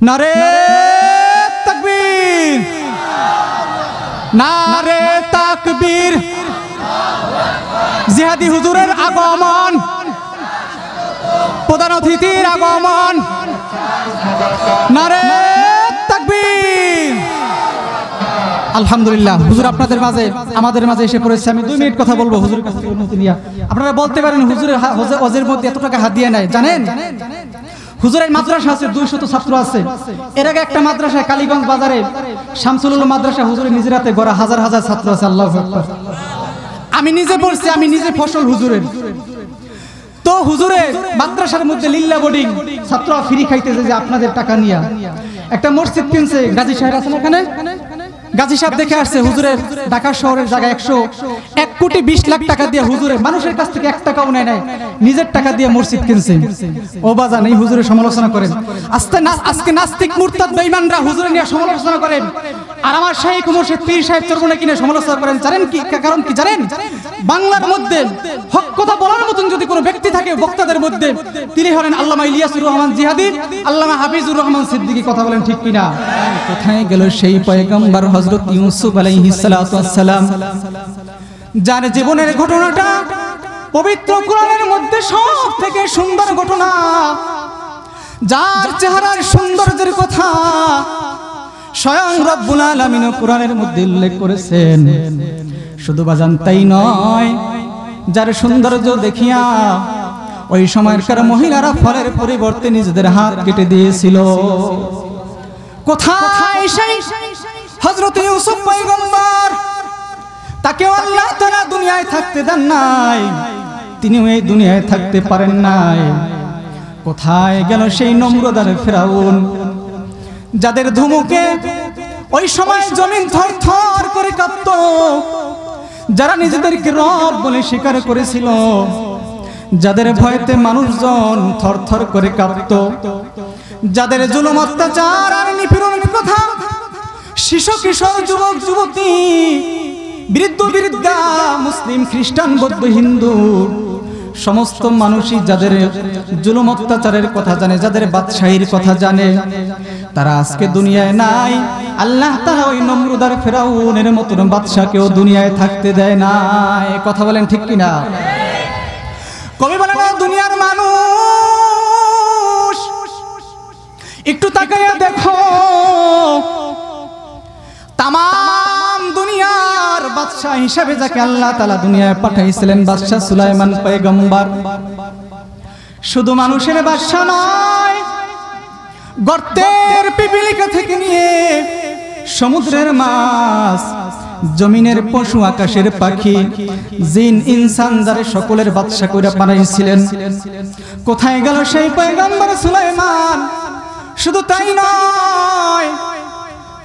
নারে তাকবীর, নারে তাকবীর। জিহাদি হুজুরের আগমন, প্রধান অতিথির আগমন। নারে তাকবীর। আলহামদুলিল্লাহ, হুজুর আপনাদের মাঝে আমাদের মাঝে এসে পড়েছে। আমি 2 মিনিট কথা বলবো হুজুরের কাছে অনুমতি নিয়ে। আপনারা বলতে পারেন হুজুরের হজের মধ্যে এত টাকা হাত দিয়ে নেয়, জানেন? হুজুরের মাদ্রাসা আছে, 200 ছাত্র আছে। এর আগে একটা মাদ্রাসায় কালীগঞ্জ বাজারে শামসুল উলুম মাদ্রাসা হুজুরের নিজের হাতে গড়া হাজার হাজার ছাত্র আছে। আল্লাহু আকবার। আমি নিজে পড়ছি, আমি নিজে ফসল হুজুরের। তো হুজুরের মাদ্রাসার মধ্যে লিল্লা বোর্ডিং, ছাত্ররা ফ্রি খাইতেছে যে আপনাদের টাকা নিয়ে। একটা মসজিদ কিনছে, গাজী সাহেব আছেন এখানে, গাজী সাহেব দেখে আসছে হুজুরের ঢাকা শহরের জায়গায় 1 কোটি 20 লাখ টাকা দিয়ে হুজুরের মানুষের কাছ থেকে 1 টাকাও নেয় নাই, নিজের টাকা দিয়ে মসজিদ কিনছে। ও বাজান, এই হুজুরের সমালোচনা করেন। আজকে নাস্তিক মুরতাদ বেঈমানরা হুজুরের নিয়ে সমালোচনা করেন, আর আমার শাইখ মুর্শিদ পীর সাহেব চরমনে কিনে সমালোচনা করেন। জানেন কি কারণ? কি জানেন? বাংলার মধ্যে হক কথা বলার মতন যদি কোনো ব্যক্তি থাকে বক্তাদের মধ্যে, তিনি হলেন আল্লামা ইলিয়াসুর রহমান জিহাদি, আল্লামা হাফিজুর রহমান সিদ্দিকী। কথা বলেন ঠিক কিনা? কোথায় গেল সেই পয়গম্বর হযরত ইউসুফ আলাইহিস সালাতু ওয়াস সালাম, যার জীবনের ঘটনাটা পবিত্র কোরআনের মধ্যে সবথেকে সুন্দর ঘটনা, যার চেহারার সৌন্দর্যের কথা স্বয়ং রব্বুল আলামিন কোরআনের মধ্যে উল্লেখ করেছেন। শুধু বাজান তাই নয়, যার সৌন্দর্য দেখিয়া ওই সময়কার মহিলারা ফলের পরিবর্তে নিজেদের হাত কেটে দিয়েছিল। কোথায় সেই হযরত ইউসুফ পয়গম্বর? তাকে আল্লাহ তাআলা দুনিয়ায় থাকতে দেন নাই, তিনি এই দুনিয়ায় থাকতে পারেন নাই। কোথায় গেল সেই নমরুদ আর ফিরাউন, যাদের ধুমুকে ওই সময় জমিন থরথর করে কাঁপত, যারা নিজেদেরকে রব বলে স্বীকার করেছিল, যাদের ভয়তে মানুষজন থরথর করে কাঁপত, যাদের জুলুম অত্যাচার আর নিপীড়নের কথা শিশু কিশোর যুবক যুবতী বৃদ্ধ বৃদ্ধা মুসলিম খ্রিস্টান বৌদ্ধ হিন্দু সমস্ত মানুষই যাদের জুলুম অত্যাচারের কথা জানে, যাদের বাদশাহীর কথা জানে, তারা আজকে দুনিয়ায় নাই। আল্লাহ তাআলা ওই নমরুদ আর ফিরাউনের মতন বাদশাকেও দুনিয়ায় থাকতে দেয় নাই। কথা বলেন ঠিক কিনা? কবি বলে না, দুনিয়ার মানুষ একটু তাকাইয়া দেখো, তামাম দুনিয়ার বাদশা হিসেবে যাকে আল্লাহ তাআলা দুনিয়ায় পাঠাইছিলেন, বাদশা সুলাইমান পয়গম্বর, শুধু মানুষের বাদশা নয়, গর্তের পিপিলিকা থেকে নিয়ে সমুদ্রের মাছ, জমিনের পশু, আকাশের পাখি, জিন ইনসান, যারা সকলের বাদশা কইরা বানাইছিলেন। কোথায় গেল সেই পয়গম্বর সুলাইমান? শুধু তাই নয়,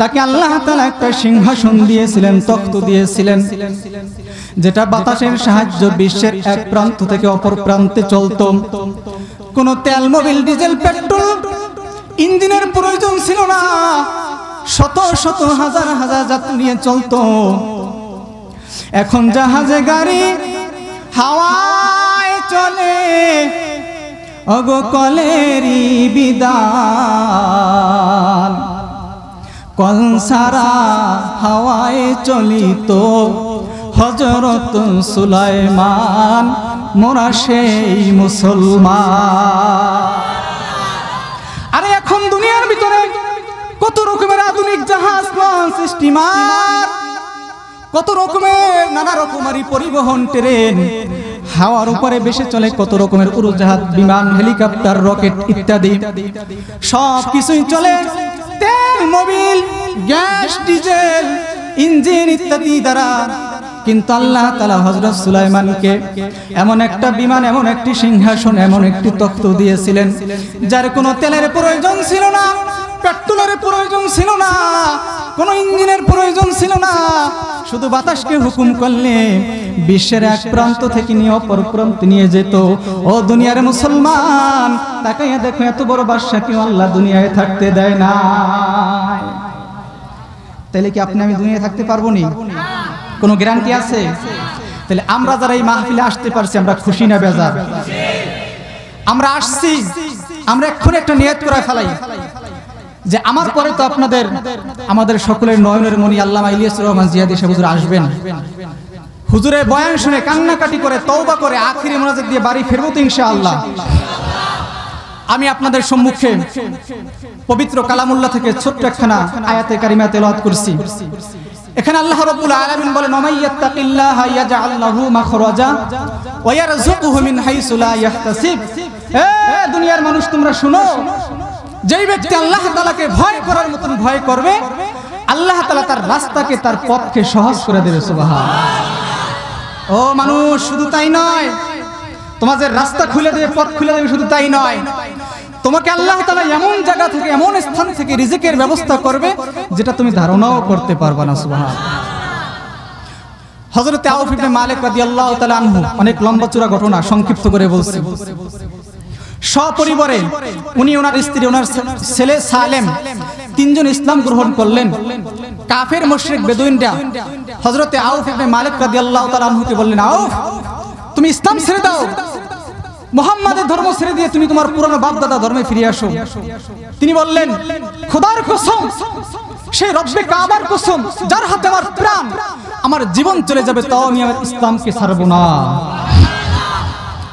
তাকে আল্লাহ তাআলা একটা সিংহাসন দিয়েছিলেন, তখ্ত দিয়েছিলেন, যেটা বাতাসের সাহায্য বিশ্বের এক প্রান্ত থেকে অপর প্রান্তে চলত। কোনো তেল, মোবিল, ডিজেল, পেট্রোল, ইঞ্জিনের প্রয়োজন ছিল না। শত শত হাজার হাজার যাত্রী নিয়ে চলত। এখন জাহাজে গাড়ি হাওয়ায় চলে, ওগো কলেরি বিদান, কল সারা হাওয়ায় চলিত হযরত সুলাইমান, মোরা সেই মুসলমান। আরে এখন দুনিয়ার ভিতরে কত রকমের আধুনিক জাহাজ, লঞ্চ, স্টিমার, কত রকমের নানা রকমারি পরিবহন, ট্রেন, হাওয়ার উপরে বেশি চলে কত রকমের উড়োজাহাজ, বিমান, হেলিকপ্টার, রকেট ইত্যাদি সব কিছুই চলে তেল, মোবিল, গ্যাস, ডিজেল, ইঞ্জিন ইত্যাদি দ্বারা। কিন্তু আল্লাহ তাআলা হযরত সুলাইমানকে এমন একটা বিমান, এমন একটি সিংহাসন, এমন একটি তখ্ত দিয়েছিলেন, যার কোনো তেলের প্রয়োজন ছিল না, পেট্রোলের প্রয়োজন ছিল না, কোনো ইঞ্জিনের প্রয়োজন ছিল না। শুধু বাতাসকে হুকুম করলে বিশ্বের এক প্রান্ত থেকে নিয়ে অপর প্রান্তে নিয়ে যেত। ও দুনিয়ার মুসলমান, তাকাইয়া দেখো, এত বড় বাদশাকে আল্লাহ দুনিয়ায় থাকতে দেয় না। তাহলে কি আপনি আমি দুনিয়ায় থাকতে পারবো না? কোনো গ্যারান্টি আছে? তাহলে আমরা যারা এই মাহফিলে আসতে পারছি, আমরা খুশি না বেজার? আমরা আসছি, আমরা এক্ষুনি একটা নিয়ত করে ফেলাই যে আমার পরে তো আমাদের সকলের নয়নের মণি আল্লামা ইলিয়াস রহমান জিয়াদি সাহেব হুজুর আসবেন। হুজুরের বয়ান শুনে কান্নাকাটি করে তওবা করে আখিরি মোনাজাত দিয়ে বাড়ি ফিরবো তো ইনশাআল্লাহ। আমি আপনাদের সম্মুখে পবিত্র কালামুল্লাহ থেকে ছোট্ট একখানা আয়াতে কারিমা তেলাওয়াত করছি। এখানে আল্লাহ রাব্বুল আলামিন বলেন ওমাইয়াত্তাকিল্লাহা ইয়াজআল লাহু মাখরাজা ওয়া ইয়ারযুকুহু মিন হাইসু লা ইয়াহতাসিব। এ দুনিয়ার মানুষ তোমরা শুনো, যেই ব্যক্তি আল্লাহ তাআলাকে ভয় করার মতন ভয় করবে, আল্লাহ তাআলা তার রাস্তাকে তার পথকে সহজ করে দেবে। সুবহানাল্লাহ। ও মানুষ, শুধু তাই নয়, তোমাদের রাস্তা খুলে দেবে, পথ খুলে দেবে, শুধু তাই নয়, তোমাকে আল্লাহ তাআলা এমন জায়গা থেকে এমন স্থান থেকে রিজিকের ব্যবস্থা করবে যেটা তুমি ধারণাও করতে পারবে না। সুবহানাল্লাহ। হযরত আউফ ইবনে মালিক রাদিয়াল্লাহু তাআলা আনহু, অনেক লম্বা চূড়া ঘটনা, সংক্ষিপ্ত করে বলছি। সপরিবারে উনি, ওনার স্ত্রী, ওনার ছেলে সালেম তিনজন ইসলাম গ্রহণ করলেন। কাফের মুশরিক বেদুইনরা হযরত আউফ ইবনে মালিক রাদিয়াল্লাহু তাআলা আনহুকে বললেন, আউফ তুমি ইসলাম ছেড়ে দাও, মুহাম্মাদের ধর্ম ছেড়ে দিয়ে তুমি তোমার পুরনো বাপদাদা ধর্মে ফিরে আসো। তিনি বললেন, খোদার কসম, সেই রব্বে কাবার কসম, যার হাতে আমার প্রাণ, আমার জীবন চলে যাবে তাও আমি আমার ইসলামকে ছাড়ব না।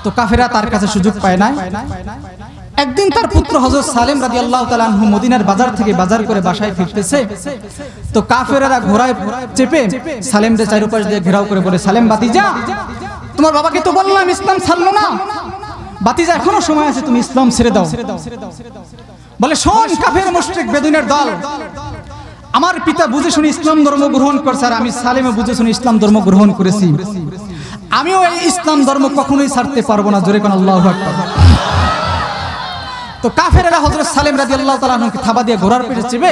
তো কাফেররা তার কাছে সুযোগ পায় না। একদিন তার পুত্র হযরত সালেম রাদিয়াল্লাহু তাআলা আনহু মদিনার বাজার থেকে বাজার করে বাসায় ফিরতেছে। তো কাফেররা ঘোড়ায় চেপে সালেমকে চারপাশ দিয়ে ঘেরাও করে বলে, সালেম বাতিজা, তোমার বাবাকে তো বললাম ইসলাম ছাড়লো না, বাতিজা এখনো সময় আছে, তুমি ইসলাম ছেড়ে দাও। বলে, শোন কাফের মুশরিক বেদুইনের দল, আমার পিতা বুঝে শুনে ইসলাম ধর্ম গ্রহণ করছে, আর আমি সালেমে বুঝে শুনে ইসলাম ধর্ম গ্রহণ করেছি, আমিও এই ইসলাম ধর্ম কখনোই ছাড়তে পারবো না। জোরে কোন আল্লাহু আকবার। তো কাফেররা হযরত সালেম রাদিয়াল্লাহু তাআলা আনহুকে থাবা দিয়ে ঘোড়ার পিঠে চেপে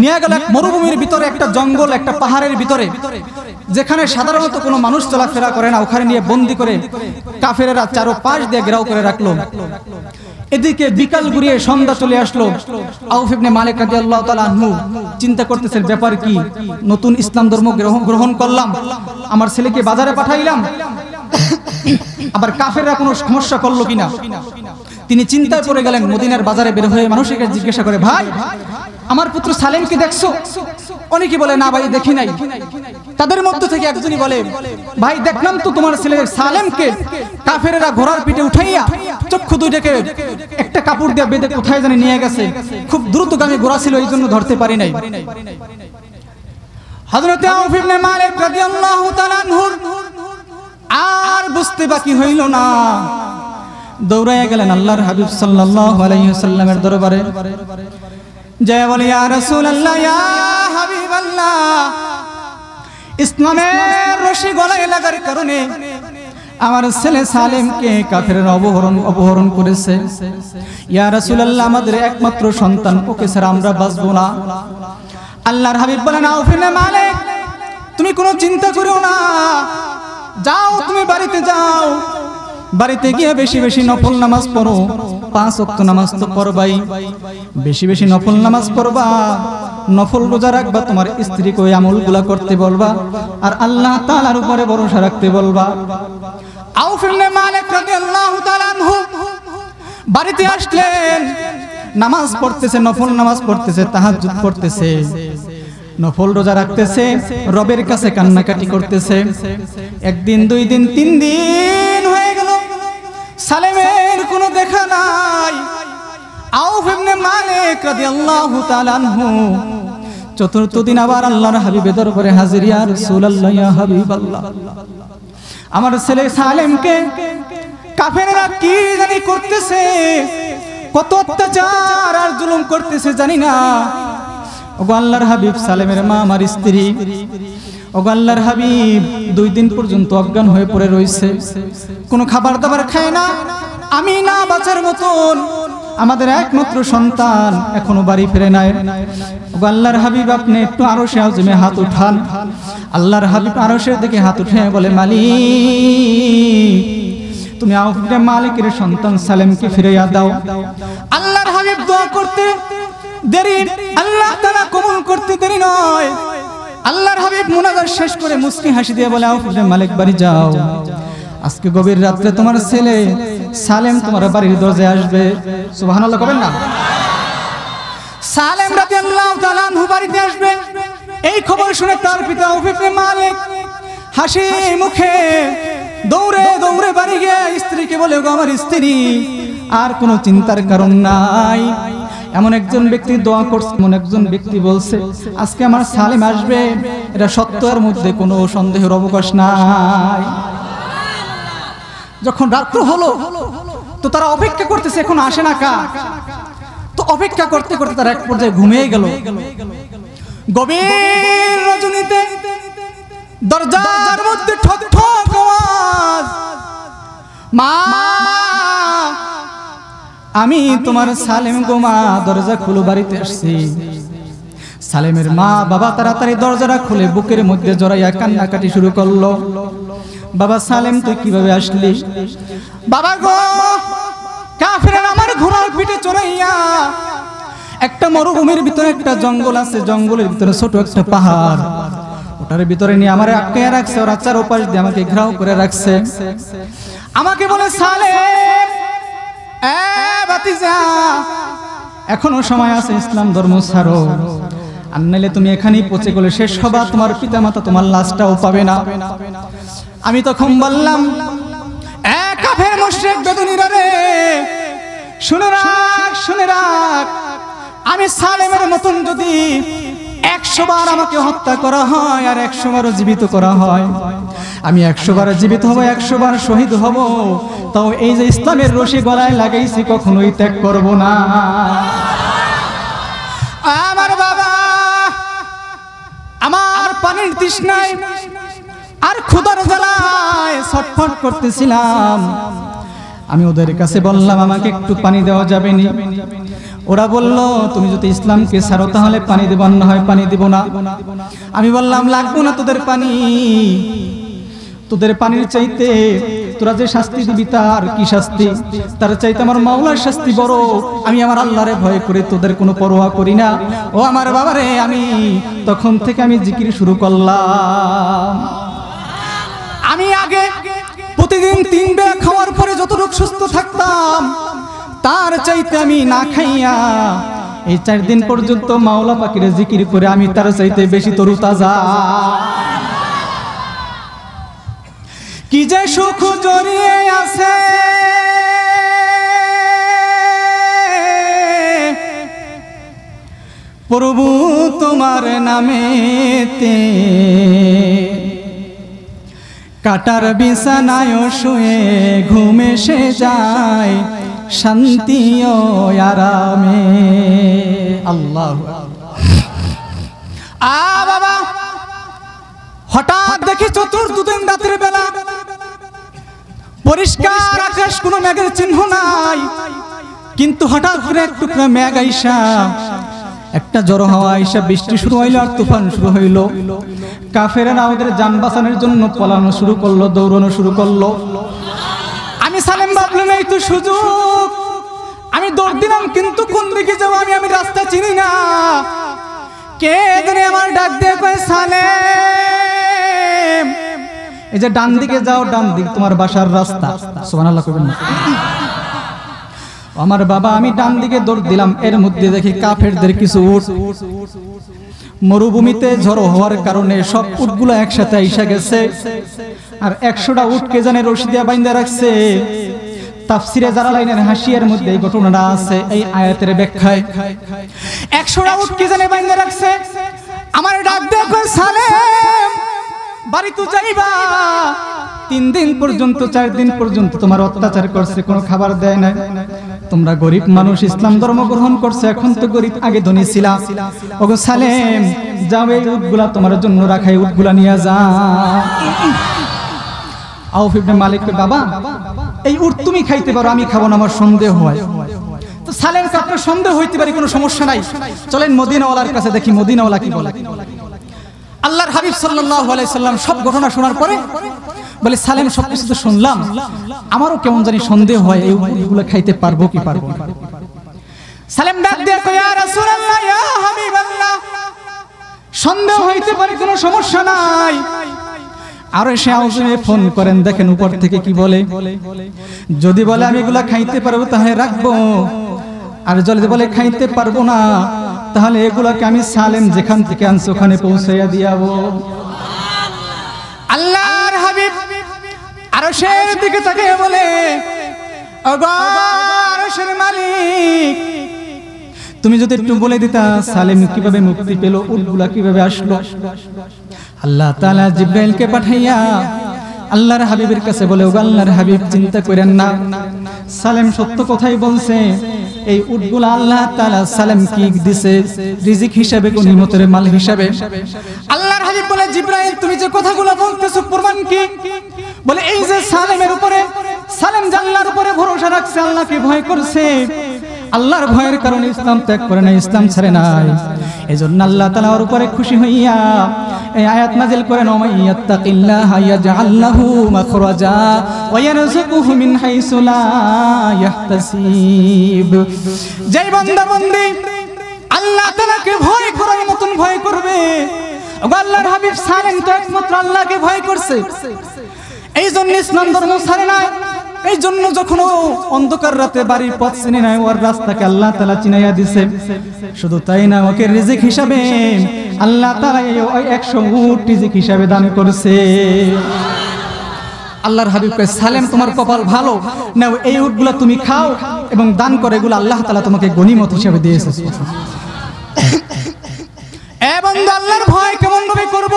নিয়ে গেল এক মরুভূমির ভিতরে, একটা জঙ্গল, একটা পাহাড়ের ভিতরে, যেখানে সাধারণত কোনো মানুষ চলাফেরা করে না। ওখানে নিয়ে বন্দী করে কাফেররা চারপাশ দিয়ে ঘেরাও করে রাখলো। এদিকে বিকাল ঘুরিয়ে সন্ধ্যা চলে আসলো। আউফ ইবনে মালিক রাদিয়াল্লাহু তাআলা আনহু চিন্তা করতেছেন, ব্যাপার কি, নতুন ইসলাম ধর্ম গ্রহণ করলাম, আমার ছেলেকে বাজারে পাঠাইলাম, আবার কাফেররা কোনো সমস্যা করলো কিনা। তিনি চিন্তায় পড়ে গেলেন। মদিনার বাজারে বের হয়ে মানুষকে জিজ্ঞাসা করে, ভাই আমার পুত্র সালেমকে দেখছো? অনেকে বলে, না ভাই দেখি নাই। তাদের মধ্য থেকে একজনই বলে, ভাই দেখলাম তো তোমার ছেলে সালেমকে কাফেররা ঘোড়ার পিঠে উঠাইয়া চক্ষু দুইটাকে একটা কাপড় দিয়ে বেঁধে কোথায় জানি নিয়ে গেছে, খুব দ্রুতগামী ঘোড়া ছিল, এই জন্য ধরতে পারি নাই। হযরত আউফ ইবনে মালিক রাদিয়াল্লাহু তাআলা আনহু আর বুঝতে বাকি হইল না, দৌড়াইয়া গেলেন আল্লাহর হাবিব সাল্লাল্লাহু আলাইহি ওয়াসাল্লামের দরবারে। জয় বলে, ইয়া রাসূলুল্লাহ, ইয়া হাবিবাল্লাহ, ইসলামের রশি গলায় লাগার কারণে আমার ছেলে সালেমকে কাফেররা অপহরণ করেছে। ইয়া রাসূলুল্লাহ, আমাদের একমাত্র সন্তান, ওকে ছাড়া আমরা বাঁচবো না। আল্লাহর হাবিব বলেন, আউফ ইবনে মালিক, তুমি কোনো চিন্তা করো না, যাও তুমি বাড়িতে যাও, বাড়িতে গিয়ে বেশি বেশি নফল নামাজ পড়ো, 5 ওয়াক্ত নামাজ তো পড়বাই, বেশি বেশি নফল নামাজ পড়বা, নফল রোজা রাখবা, তোমার স্ত্রীকে ওই আমলগুলা করতে বলবা, আর আল্লাহ তাআলার উপরে ভরসা রাখতে বলবা। আউফ ইবনে মালিক রাদিয়াল্লাহু তাআলা আনহু বাড়িতে আসলেন, নামাজ পড়তেছে, নফল নামাজ পড়তেছে, তাহাজ্জুদ পড়তেছে, নফল রোজা রাখতেছে, রবের কাছে কান্নাকাটি করতেছে। একদিন, 2 দিন, 3 দিন হয়ে গেল, সালেমের কোনো দেখা নাই। আউফ ইবনে মালিক রাদিয়াল্লাহু তাআলা আনহু 4th দিন আবার আল্লাহর হাবিবের দরবারে হাজির। ইয়া রাসূলুল্লাহ, ইয়া হাবিবাল্লাহ, আমার ছেলে সালেমকে কাফেররা কি জানি করতেছে, কত অত্যাচার আর জুলুম করতেছে জানি না। ওগো আল্লাহর হাবিব, সালেমের মা আমার স্ত্রী, ওগো আল্লাহর হাবিব 2 দিন পর্যন্ত অজ্ঞান হয়ে পড়ে রয়েছে, কোনো খাবার দাবার খায় না, আমি না বাঁচার মতন, আমাদের একমাত্র সন্তান এখনো বাড়ি ফিরে নাই। ওগো আল্লাহর হাবিব, আপনি একটু আরশে আযমে হাত উঠান। আল্লাহর হাবিব আরশের দিকে হাত উঠে বলে, মালিক, তুমি আউফ ইবনে মালিকের সন্তান সালেমকে ফিরিয়ে দাও। আল্লাহর হাবিব দোয়া করতে দেরি, আল্লাহ তাআলা কবুল করতে দেরি নয়। আল্লাহর হাবিব মুনাজাত শেষ করে মুস্কি হাসি দিয়ে বলে, আউফ ইবনে মালিক বাড়ি যাও, আজকে গভীর রাতে তোমার ছেলে সালেম তোমার বাড়ির দরজায় আসবে। সুবহানাল্লাহ কবেন না? সালেম রাদিয়াল্লাহু তাআলা আনহু বাড়িতে আসবে, এই খবর শুনে তার পিতা আউফ ইবনে মালিক হাসি মুখে দৌড়ে দৌড়ে বাড়ি গিয়ে স্ত্রীকে বলে, গো আমার স্ত্রী, আর কোনো চিন্তার কারণ নাই। এমন একজন ব্যক্তি দোয়া করছে, এমন একজন ব্যক্তি বলছে আজকে আমার সালেম আসবে, এটা সত্যের মধ্যে কোনো সন্দেহের অবকাশ নাই। যখন রাত্র হলো তো তারা অপেক্ষা করতেছে, এখন আসে না কা। তো অপেক্ষা করতে করতে তারা এক পর্যায়ে ঘুমিয়ে গেল। গভীর রজনীতে দরজার মধ্যে ঠক ঠক আওয়াজ, মা আমি তোমার সালেম গো মা, দরজা খুলো, বাড়িতে আসছি। সালেমের মা বাবা তাড়াতাড়ি দরজাটা খুলে বুকের মধ্যে জড়াইয়া কান্নাকাটি শুরু করলো। বাবা সালেম তুই কিভাবে আসলি? বাবা গো, কাফেররা আমার ঘোড়ার পিঠে চড়াইয়া একটা মরুভূমির ভিতরে একটা জঙ্গল আছে, জঙ্গলের ভিতরে ছোট একটা পাহাড়, ওটার ভিতরে নিয়ে আমারে আটকে রাখছে, ওরা চারপাশ দিয়ে আমাকে ঘেরাও করে রাখছে। আমাকে বলে সালেম বাতিজা, এখনো সময় আছে, ইসলাম ধর্ম ছাড়ো, আর নাইলে তুমি এখানেই পচে গেলে শেষ হবা, তোমার পিতা মাতা তোমার লাশটাও পাবে না। আমি তখন বললাম, কাফের মুশরিক বেদুনীরা রে, শুনে রাখ শুনে রাখ, আমি সালেমের মতন যদি 100 বার আমাকে হত্যা করা হয় আর 100 বারও জীবিত করা হয়, আমি 100 বার জীবিত হব, 100 বার শহীদ হব, তাও এই যে ইসলামের রশি গলায় লাগাইছি কখনোই ত্যাগ করব না। আমার বাবা, আমার পানির তৃষ্ণায় আর ক্ষুধার জ্বালায় ছটফট করতেছিলাম। আমি ওদের কাছে বললাম আমাকে একটু পানি দেওয়া যাবে নি? ওরা বলল তুমি যদি ইসলামকে ছাড়ো তাহলে পানি দেব, না হয় পানি দিব না। আমি বললাম লাগবো না তোদের পানি, তোদের পানির চাইতে তোরা যে শাস্তি দিবি তার কি শাস্তি, তার চাইতে আমার মাওলার শাস্তি বড়। আমি আমার আল্লাহরে ভয় করে তোদের কোনো পরোয়া করি না। ও আমার বাবারে, আমি তখন থেকে আমি জিকির শুরু করলাম। আমি আগে প্রতিদিন 3 বেলা খাওয়ার পরে যতটুকু সুস্থ থাকতাম, তার চাইতে আমি না খাইয়া এই 4 দিন পর্যন্ত মাওলা পাকের জিকির করে আমি তার চাইতে বেশি তরুতাজা। কি যে সুখ জড়িয়ে আছে প্রভু তোমার নামেতে, কাটার বিছানায় শুয়ে ঘুম এসে যায় শান্তি ও আরামে। আল্লাহু বাবা, হঠাৎ দেখি চতুর্দিন রাতের বেলা পরিষ্কার আকাশ, কোনো মেঘের চিহ্ন নাই, কিন্তু হঠাৎ করে এক টুকরা মেঘ আইসা, একটা জড়ো হাওয়া আইসা বৃষ্টি শুরু হইলো আর তুফান শুরু হইলো। কাফেররা ওদের জান বাঁচানোর জন্য পলানো শুরু করলো, দৌড়ানো শুরু করলো। আমি সালেম ভাবলাম এই তো সুযোগ, আমি দৌড় দিলাম, কিন্তু কোন দিকে যাবো আমি রাস্তা চিনি না। কে জানে আমার ডাক দিয়ে কয় সালেম, এই যে ডান দিকে যাও, ডান দিক তোমার বাসার রাস্তা। সুবহানাল্লাহ কইবেন না। আমার বাবা, আমি ডান দিকে দৌড় দিলাম, এর মধ্যে দেখি কাফেরদের কিছু উট মরুভূমিতে ঝড়ো হওয়ার কারণে সব উটগুলো একসাথে আইসা গেছে, আর 100টা উটকে জানে রশি দিয়ে বাইন্ধা রাখছে। তাফসিরে জালালাইনের হাসিয়ার মধ্যে এই ঘটনাটা আছে, এই আয়াতের ব্যাখ্যায় 100টা উটকে জানে বাইন্ধা রাখছে। আমার ডাক দিয়ে কয় সালেম, বাড়ি তো যাইবা, 3 দিন পর্যন্ত 4 দিন পর্যন্ত তোমার অত্যাচার করছে, কোনো খাবার দেয় না। তোমরা গরিব মানুষ, ইসলাম ধর্ম গ্রহণ করছে, এখন তো গরিব, আগে ধনী ছিলা। ওগো সালেম, যাও এই উটগুলা তোমার জন্য রাখাই, উটগুলা নিয়ে যা। আউফ ইবনে মালিক কয় বাবা, এই উট তুমি খাইতে পারো, আমি খাবো না, আমার সন্দেহ হয়। তো সালেম কে আপনার সন্দেহ হইতে পারে, কোনো সমস্যা নাই, চলেন মদিনাওয়ালার কাছে দেখি মদিনাওয়ালা কি বলে। আল্লাহর হাবিব সাল্লাল্লাহু আলাইহি সাল্লাম সব ঘটনা শোনার পরে বলে সালেম সবকিছু তো শুনলাম, আমারও কেমন জানি সন্দেহ হয়, এই উটগুলো খাইতে পারবো কি পারবো না। সালেম ডাক দিয়ে কয় ইয়া রাসূলুল্লাহ, ইয়া হাবিবাল্লাহ, সন্দেহ হইতে পারে, কোনো সমস্যা নাই। আর এসে আউজে ফোন করেন, দেখেন উপর থেকে কি বলে। যদি বলে আমি এগুলা খাইতে পারবো তাহলে রাখবো, আর যদি বলে খাইতে পারবো না তাহলে এগুলোকে আমি সালেম যেখান থেকে আনছি ওখানে পৌঁছাইয়া দিয়াবো। আল্লাহর হাবিব আরশের দিকে তাকিয়ে বলে, ওগো আরশের মালিক, তুমি যদি একটু বলে দিতা সালেম কিভাবে মুক্তি পেল, উটগুলা কিভাবে আসলো। আল্লাহ তাআলা জিবরাইলকে পাঠাইয়া আল্লাহর হাবিবের কাছে বলে, ওগো আল্লাহর হাবিব, চিন্তা করেন না, সালেম সত্য কথাই বলছে। এই উটগুলা আল্লাহ তাআলা সালেম কি দিছে রিজিক হিসাবে, গনিমতের মাল হিসাবে। আল্লাহর হাবিব বলে, জিবরাইল তুমি যে কথাগুলো বলতেছো প্রমাণ কি? বলে, এই যে সালেমের উপরে, সালেম আল্লাহর উপরে ভরসা রাখছে, আল্লাহকে ভয় করছে, আল্লাহর ভয়ের কারণে ইসলাম ত্যাগ করে নাই, ইসলাম ছাড়ে নাই। এজন্য আল্লাহ তাআলা ওর উপরে খুশি হইয়া এই আয়াত নাযিল করেন, ওমাইয়াত্তাকিল্লাহা ইয়াজআল লাহু মাখরাজা ওয়া ইয়ারযুকুহু মিন হাইসু লা ইয়াহতাসিব। যেই বান্দা বান্দি আল্লাহ তাআলাকে ভয় করার মতন ভয় করবে, আল্লাহর হাবিব সালেম তো একমাত্র আল্লাহকে ভয় করছে, এই জন্য ইসলাম ধর্ম ছাড়ে নাই। এই জন্য যখন অন্ধকার রাতে বাড়ির পথ চিনে নাই, ওর রাস্তাকে আল্লাহ তাআলা চিনাইয়া দিছে। শুধু তাই না, ওকে রিজিক হিসাবে আল্লাহ তাআলা 100 উট রিজিক হিসাবে দান করছে। আল্লাহর হাবিব কয়, সালেম তোমার কপাল ভালো, নাও এই উটগুলো তুমি খাও এবং দান করে, এগুলো আল্লাহ তাআলা তোমাকে গনিমত হিসাবে দিয়েছে। এবং আল্লাহর ভয় কেমন ভাবে করব,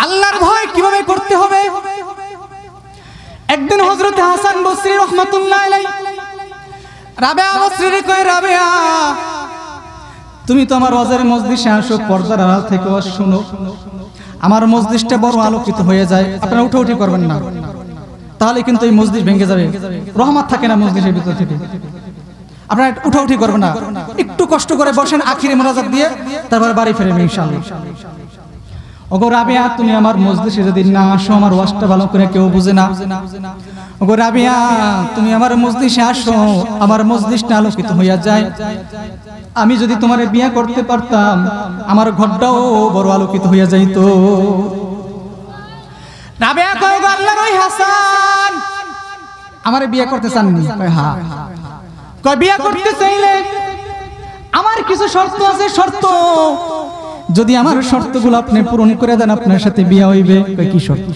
আল্লাহর ভয় কিভাবে করতে হবে। একদিন হযরত হাসান বসরি রাহমাতুল্লাহ আলাইহি রাবিয়া বসরি কয়, রাবিয়া তুমি তো আমার ওয়াজের মজলিসে আসো, পর্দার আড়াল থেকে ওয়াজ শুনো, আমার মজলিসটা বড় আলোকিত হয়ে যায়, আপনারা উঠি করবেন না, তাহলে কিন্তু এই মজলিস ভেঙে যাবে, রহমত থাকে না মজলিসের ভিতর থেকে। আপনারা উঠি করবেন না, একটু কষ্ট করে বসেন, আখিরে মোনাজাত দিয়ে তারপর বাড়ি ফিরবেন ইনশাআল্লাহ। ওগো রাবিয়া, তুমি আমার মজলিসে যদি না আসো, আমার ওয়াজটা ভালো করে কেউ বুঝে না। ওগো রাবিয়া, তুমি আমার মজলিসে আসো, আমার মজলিসটা আলোকিত হইয়া যায়। আমি যদি তোমার বিয়ে করতে পারতাম, আমার ঘরটাও বড় আলোকিত হইয়া যাইতো। রাবিয়া কয়, ওগো আল্লাহর ওই হাসান, আমারে বিয়ে করতে চাননি? কয় হ্যাঁ। কয় বিয়ে করতে চাইলে আমার কিছু শর্ত আছে, শর্ত যদি আমার শর্তগুলো আপনি পূরণ করে দেন, আপনার সাথে বিয়ে হইবে। কয় কি শর্ত?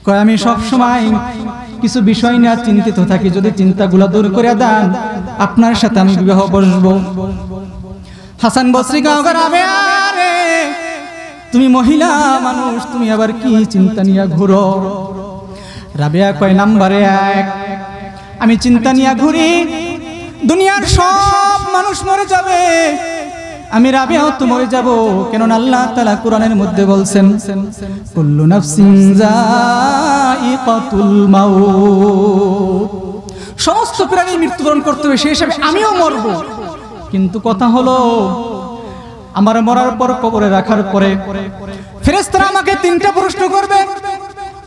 কয় আমি সব সময় কিছু বিষয় নিয়ে চিন্তিত থাকি, যদি চিন্তাগুলো দূর করে দেন, আপনার সাথে আমি বিবাহ বসবো। হাসান বসরি কয়, রাবিয়া রে, তুমি মহিলা মানুষ, তুমি আবার কি চিন্তা নিয়ে ঘুরো? রাবিয়া কয়, নাম্বারে 1, আমি চিন্তা নিয়ে ঘুরি দুনিয়ার সব মানুষ মরে যাবে, আমি রাবিয়াও তো মরে যাব। কেননা আল্লাহ তাআলা কোরআনের মধ্যে বলছেন, কুল্লু নাফসিন যায়িকাতুল মাউত, সমস্ত প্রাণী মৃত্যুবরণ করতে হবে, সেই হিসাবে আমিও মরব। কিন্তু কথা হলো, আমার মরার পর কবরে রাখার পরে ফেরেশতারা আমাকে 3টা প্রশ্ন করবে।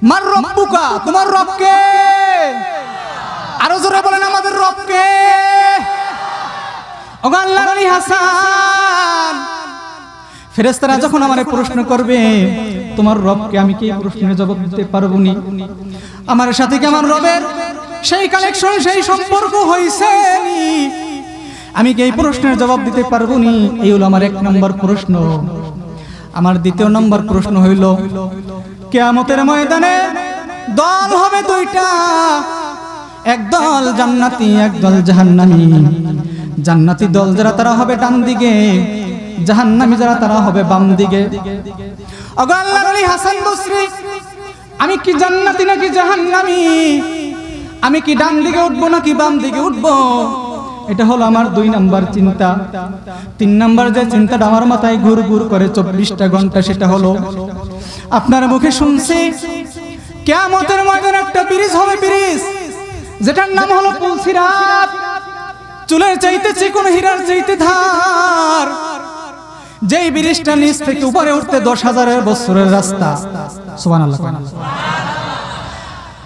মার রব্বুকা, তোমার রব কে? আরো জোরে বলেন, আমাদের রব কে? ওগো আল্লাহর ওলি হাসান, ফেরেশতারা যখন আমারে প্রশ্ন করবে তোমার রবকে, আমি কি এই প্রশ্নের জবাব দিতে পারবো নি? আমার সাথে কি আমার রবের সেই কালেকশন, সেই সম্পর্ক হইছে নি? আমি কি এই প্রশ্নের জবাব দিতে পারবো নি? এই হলো আমার 1 নম্বর প্রশ্ন। আমার 2য় নম্বর প্রশ্ন হইল, কিয়ামতের ময়দানে দল হবে 2টা, এক দল জান্নাতি, এক দল জাহান্নামী। জান্নাতি দল যারা, তারা হবে ডান দিকে, জাহান্নামী যারা, তারা হবে বাম দিকে। ওগো আল্লাহর ওলি হাসান বসরি, আমি কি জান্নাতি নাকি জাহান্নামী? আমি কি ডান দিকে উঠবো নাকি বাম দিকে উঠবো? এটা হলো আমার 2 নম্বর চিন্তা। 3 নম্বর যে চিন্তাটা আমার মাথায় ঘুর ঘুর করে 24টা ঘন্টা, সেটা হলো, আপনার মুখে শুনছি কিয়ামতের ময়দানে একটা ব্রিজ হবে, ব্রিজ যেটার নাম হলো পুলসিরাত। চুলের চাইতে চিকন, হীরার চাইতে ধার। যেই ব্রিজটা নিচ থেকে উপরে উঠতে 10,000 বছরের রাস্তা। সুবহানাল্লাহ।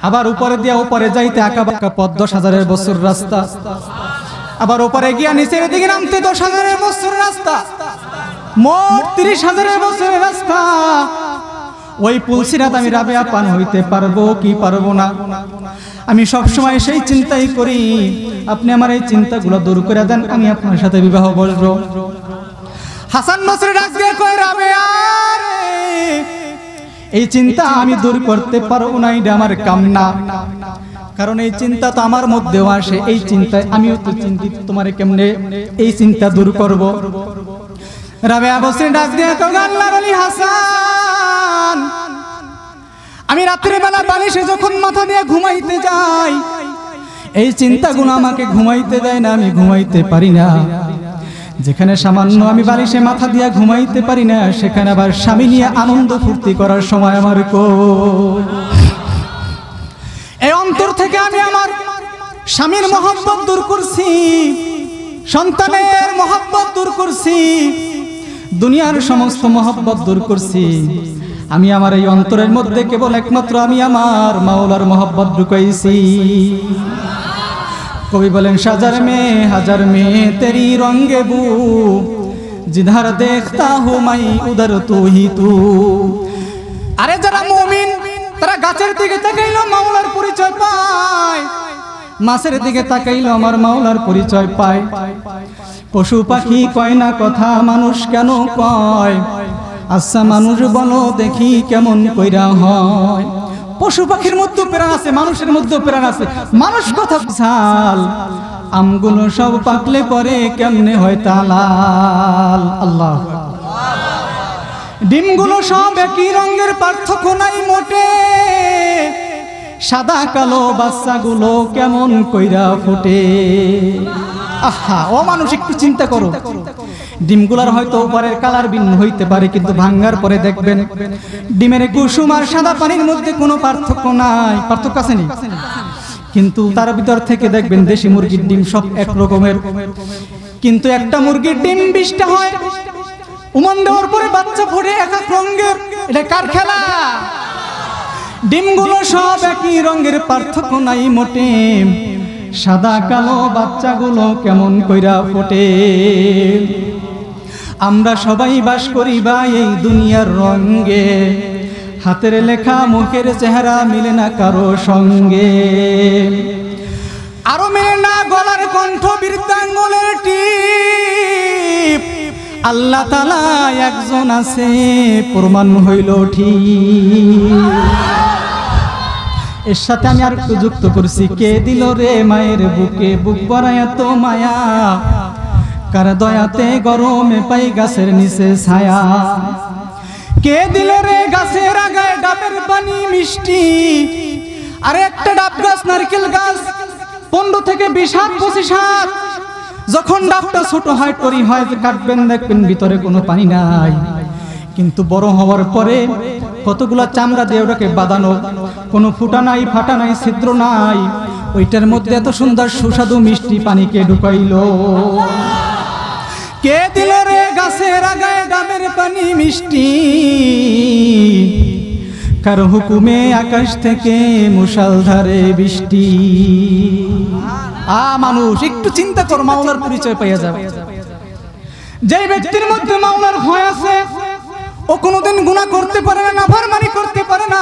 আবার উপরে দিয়া উপরে যাইতে আঁকা বাঁকা পথ, 10,000 বছর রাস্তা। আবার উপরে গিয়া নিচের দিকে নামতে 10,000 বছর রাস্তা, মোট 30,000 বছরের রাস্তা। ওই পুলসিরাত আমি রাবেয়া পান হইতে পারবো কি পারবো না? আমি সব সময় সেই চিন্তাই করি। আপনি আমার এই চিন্তাগুলো দূর করে দেন, আমি আপনার সাথে বিবাহ বসবো। হাসান বসরি ডাক দিয়ে কয়, রাবেয়া রে, এই চিন্তা আমি দূর করতে পারবো না, এটা আমার কাম না। কারণ এই চিন্তা তো আমার মধ্যেও আসে, এই চিন্তায় আমিও তো চিন্তিত, তোমারে কেমনে এই চিন্তা দূর করব? রাবেয়া বসরি ডাক দিয়ে কয়, আল্লাহর ওলি হাসান, আমি রাত্রে বেলা বালিশে যখন মাথা দিয়ে ঘুমাইতে যাই, এই চিন্তাগুলো আমাকে ঘুমাইতে দেয় না, আমি ঘুমাইতে পারি না। যেখানে সামান্য আমি বালিশে মাথা দিয়ে ঘুমাইতে পারি না, সেখানে আবার স্বামী নিয়ে আনন্দ ফুর্তি করার সময় আমার কই? এই অন্তর থেকে আমি আমার স্বামীর মহব্বত দূর করছি, সন্তানের মহব্বত দূর করছি, দুনিয়ার সমস্ত মহব্বত দূর করছি। আমি আমার এই অন্তরের মধ্যে কেবল একমাত্র আমি আমার মাওলার মহব্বত ঢুকাইছি। কবি বলেন, হাজার মে তেরি রঙ্গে বু, জিধার দেখতা হো মাই উধর তু হি তু। আরে যারা মুমিন তারা গাছের দিকে তাকাইলো মাওলার পরিচয় পায়, মাছের দিকে তাকাইলো আমার মাওলার পরিচয় পায়। পশু পাখি কয় না কথা, মানুষ কেন কয়? আচ্ছা মানুষ বলো দেখি কেমন কইরা হয়? পশু পাখির মধ্যে প্রাণ আছে, মানুষের মধ্যে প্রাণ আছে। মানুষ কথা ছাল, আমগুলো সব পাকলে পরে কেমনে হয় তালাল। আল্লাহ, ডিমগুলো সব একই রঙের, পার্থক্য নাই মোটে, সাদা কালো বাচ্চাগুলো কেমন কইরা ফুটে। আহা, ও মানুষ একটু চিন্তা করো, ডিমগুলার হয়তো উপরের কালার ভিন্ন হইতে পারে, কিন্তু ভাঙ্গার পরে দেখবেন ডিমের কুসুম আর সাদা পানির মধ্যে কোনো পার্থক্য নাই। পার্থক্য আছে নি? কিন্তু তার ভিতর থেকে দেখবেন দেশি মুরগির ডিম সব এক রকমের, কিন্তু একটা মুরগির ডিম 20টা হয়। উমান দেওয়ার পরে বাচ্চা ফুটে এক এক রঙের। এটা কার খেলা? ডিমগুলো সব একই রঙের, পার্থক্য নাই মোটে, সাদা কালো বাচ্চাগুলো কেমন কইরা ফোটে। আমরা সবাই বাস করি ভাই এই দুনিয়ার রঙে, হাতের লেখা মুখের চেহারা মিলে না কারো সঙ্গে, আরো মেলে না গলার কণ্ঠ বৃদ্ধাঙ্গুলের টিপ। আল্লাহ তাআলা একজন আছে, প্রমাণ হইল ঠিক। এর সাথে আমি আর একটু যুক্ত করছি, কে দিল রে মায়ের বুকে বুক ভরায় এত মায়া, কার দয়াতে গরমে পাই গাছের নিচে ছায়া। কে দিল রে গাছের আগায় ডাবের পানি মিষ্টি, আরে একটা ডাব গাছ নারকেল গাছ 15 থেকে 20 হাত 25 হাত, যখন ডাবটা ছোট হয় টরি হয়, কাটবেন দেখবেন ভিতরে কোনো পানি নাই, কিন্তু বড় হওয়ার পরে কতগুলা চামড়া দিয়ে ওটাকে বাঁধানো, কোনো ফুটা নাই, ফাটা নাই, ছিদ্র নাই, ওইটার মধ্যে এত সুন্দর সুস্বাদু মিষ্টি পানিকে ঢুকাইলো। কে দিল রে গাছের আগায় ডাবের পানি মিষ্টি, কার হুকুমে আকাশ থেকে মুষলধারে বৃষ্টি। মানুষ একটু চিন্তা কর, মাওলার পরিচয় পাইয়া যাবে। যে ব্যক্তির মধ্যে মাওলার ভয় আছে, ও কোনোদিন গুনাহ করতে পারে না, নাফরমানি করতে পারে না,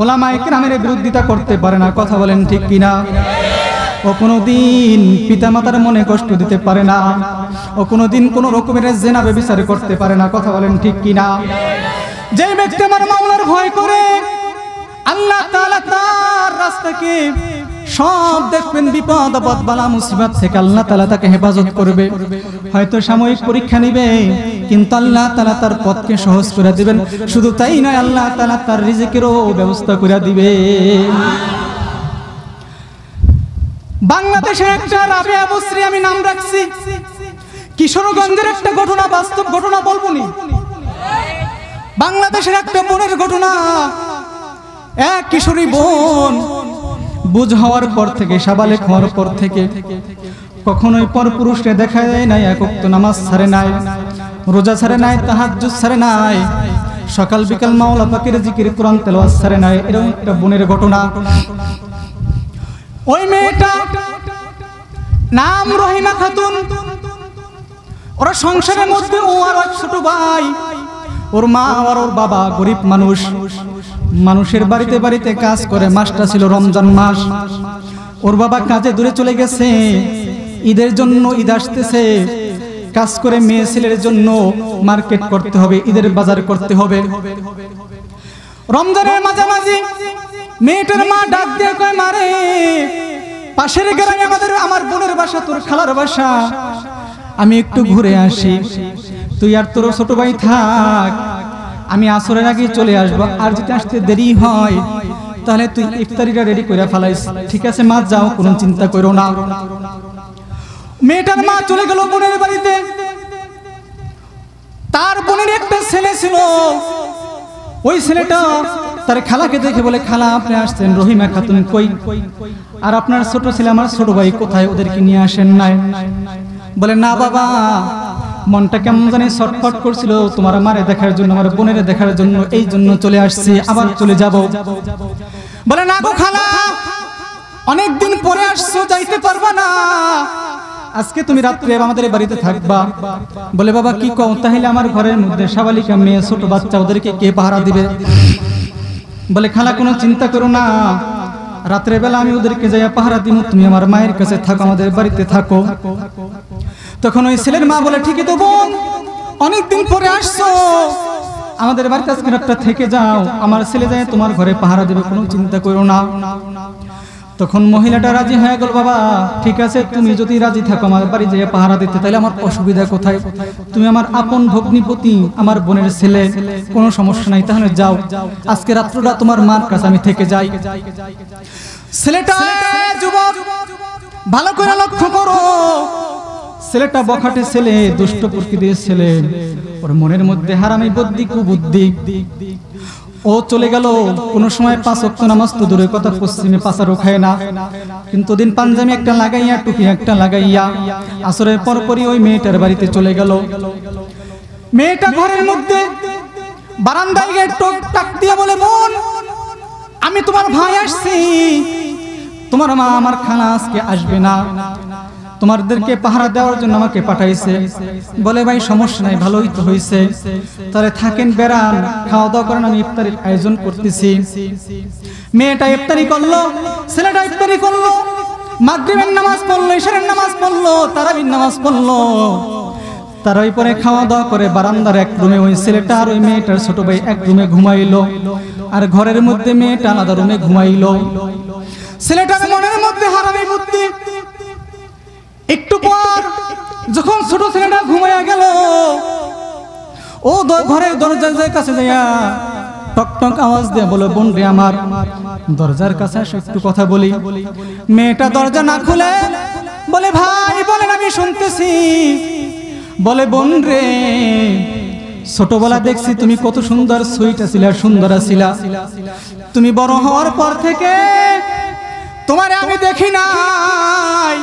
ওলামায়ে কেরামের বিরোধিতা করতে পারে না। কথা বলেন ঠিক কিনা? ও কোনোদিন পিতামাতার মনে কষ্ট দিতে পারে না, ও কোনোদিন কোনো রকমের জিনা ব্যভিচার করতে পারে না। কথা বলেন ঠিক কিনা? যে ব্যক্তি আমার মাওলার ভয় করে, আল্লাহ তাআলা তার রাস্তাকে সব দেখবেন, বিপদ আপদ বালা মুসিবত থেকে আল্লাহ তাআলা তাকে হেফাজত করবে। হয়তো সাময়িক পরীক্ষা নিবে, কিন্তু আল্লাহ তাআলা তার পথকে সহজ করে দিবেন। শুধু তাই নয়, আল্লাহ তাআলা তার রিজিকেরও ব্যবস্থা করে দিবে। বাংলাদেশের একটা রাবেয়া বসরি আমি নাম রাখছি, কিশোরগঞ্জের একটা ঘটনা, বাস্তব ঘটনা বলবো নি। বাংলাদেশের একটা বোনের ঘটনা। এক কিশোরী বোন বুঝ হওয়ার পর থেকে, সাবালেক হওয়ার পর থেকে কখনোই পরপুরুষকে দেখা যায় নাই, এক ওয়াক্ত নামাজ ছাড়ে নাই, রোজা ছাড়ে নাই, তাহাজ্জুদ ছাড়ে নাই, সকাল বিকাল মাওলা পাকের জিকির কোরআন তেলাওয়াত ছাড়ে নাই। এরকম একটা বোনের ঘটনা। ওই মেয়েটা নাম রহিমা খাতুন। ওরা সংসারের মধ্যে ও আর এক ছোট ভাই, ওর মা আর ওর বাবা গরিব মানুষ, মানুষের বাড়িতে বাড়িতে কাজ করে। মাসটা ছিল রমজান মাস। ওর বাবা কাজে দূরে চলে গেছে, ঈদের জন্য ঈদ আসতেছে, কাজ করে মেয়ে ছেলের জন্য মার্কেট করতে হবে, ঈদের বাজার করতে হবে। রমজানের মাঝামাঝি মেয়েটার মা ডাক দিয়ে কয়, মারে পাশের গ্রামে আমার বোনের বাসা, তোর খালার বাসা, আমি একটু ঘুরে আসি, তুই আর তোর ছোট ভাই থাক, আমি আসরের আগে চলে আসবো, আর যদি আসতে দেরি হয় তাহলে তুই ইফতারিটা রেডি করে ফেলাইস। ঠিক আছে মা, যাও, কোনো চিন্তা করো না। মেয়েটার মা চলে গেল বোনের বাড়িতে। তার বোনের একটা ছেলে ছিল, ওই ছেলেটা তার খালাকে দেখে বলে, খালা আপনি আসছেন, রহিমা খাতুন কই? আর আপনার ছোট ছেলে আমার ছোট ভাই কোথায়, ওদেরকে নিয়ে আসেন নাই? বলে, না বাবা, মনটা কেমন জানি ছটফট করছিল তোমার মারে দেখার জন্য, আমার বোনের দেখার জন্য, এই জন্য চলে আসছি, আবার চলে যাব। বলে, না গো খালা, অনেকদিন পরে আসছো, যাইতে পারবা না, আজকে তুমি রাত্রে আমাদের বাড়িতে থাকবা। বলে, বাবা কি কও? তাহলে আমার ঘরের মধ্যে সাবালিকা মেয়ে, ছোট বাচ্চা, ওদেরকে কে পাহারা দিবে? বলে, খালা কোনো চিন্তা করো না, রাত্রে বেলা আমি ওদেরকে যাইয়া পাহারা দিব, তুমি আমার মায়ের কাছে থাকো, আমাদের বাড়িতে থাকো। তখন ওই ছেলের মা বলে, ঠিকই তো বোন, অনেকদিন পরে আসছো, আমাদের বাড়িতে আজকে রাতটা থেকে যাও, আমার ছেলে যায় তোমার ঘরে পাহারা দেবে, কোনো চিন্তা করো না। তখন মহিলাটা রাজি হয়ে গেল, বাবা ঠিক আছে, তুমি যদি রাজি থাকো আমার বাড়ি যেয়ে পাহারা দিতে, তাহলে আমার অসুবিধা কোথায়? তুমি আমার আপন ভগ্নিপতি, আমার বোনের ছেলে, কোনো সমস্যা নাই, তাহলে যাও, আজকে রাত্রটা তোমার মার কাছে আমি থেকে যাই। ছেলেটা যুবক, ভালো করে লক্ষ্য করো, ছেলেটা বখাটে ছেলে, দুষ্ট প্রকৃতির ছেলে, ওর মনের মধ্যে হারামি বুদ্ধি, কুবুদ্ধি। ও চলে গেল, কোন সময় 5 ওয়াক্ত নামাজ তো দূরের কথা, পশ্চিমে পাচারও খায় না, কিন্তু দিন পাঞ্জাবি একটা লাগাইয়া, টুপি একটা লাগাইয়া আসরের পরপরই ওই মেয়েটার বাড়িতে চলে গেল। মেয়েটা ঘরের মধ্যে বারান্দায় গিয়ে টাক দিয়া বলে, বোন আমি তোমার ভাই আসছি, তোমার মা আমার খালা আজকে আসবে না, তোমাদেরকে পাহারা দেওয়ার জন্য আমাকে পাঠাইছে। বলে, ভাই সমস্যা নাই, ভালোই তো হয়েছে, তাহলে থাকেন, বেড়ান, খাওয়া দাওয়া করেন, আমি ইফতারির আয়োজন করতেছি। মেয়েটা ইফতারি করলো, ছেলেটা ইফতারি করলো, মাগরিবের নামাজ পড়লো, ইশারের নামাজ পড়লো, তারাবির নামাজ পড়লো, তারাই পরে খাওয়া দাওয়া করে বারান্দার এক রুমে ওই ছেলেটা আর ওই মেয়েটার ছোট ভাই এক রুমে ঘুমাইলো, আর ঘরের মধ্যে মেয়েটা আলাদা রুমে ঘুমাইলো। ছেলেটার মনের মধ্যে হারামি বুদ্ধি। একটু পর যখন ছোট ছেলেটা ঘুমাইয়া গেল, ও ঘরের দরজার কাছে যাইয়া টক টক আওয়াজ দিয়ে বলে, বোন রে আমার, দরজার কাছে এসে একটু কথা বলি। মেয়েটা দরজা না খুলে বলে, ভাই বলেন, আমি শুনতেছি। বলে, বোন রে, ছোটবেলা দেখছি তুমি কত সুন্দর সুইট ছিলা, সুন্দর ছিলা, তুমি বড় হওয়ার পর থেকে তোমারে আমি দেখি নাই,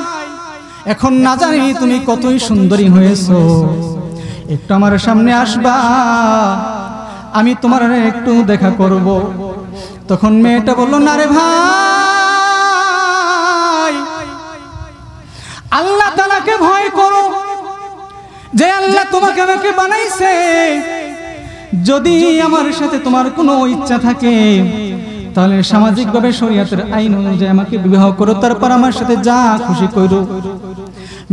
এখন না জানি তুমি কতই সুন্দরী হয়েছো, একটু আমার সামনে আসবা, আমি তোমার একটু দেখা করব। তখন মেয়েটা বলল, না রে ভাই, আল্লাহ তাআলাকে ভয় করো, যে আল্লাহ তোমাকে আমাকে বানাইছে, যদি আমার সাথে তোমার কোনো ইচ্ছা থাকে তাহলে সামাজিকভাবে শরীয়তের আইন অনুযায়ী আমাকে বিবাহ করো, তারপর আমার সাথে যা খুশি করো।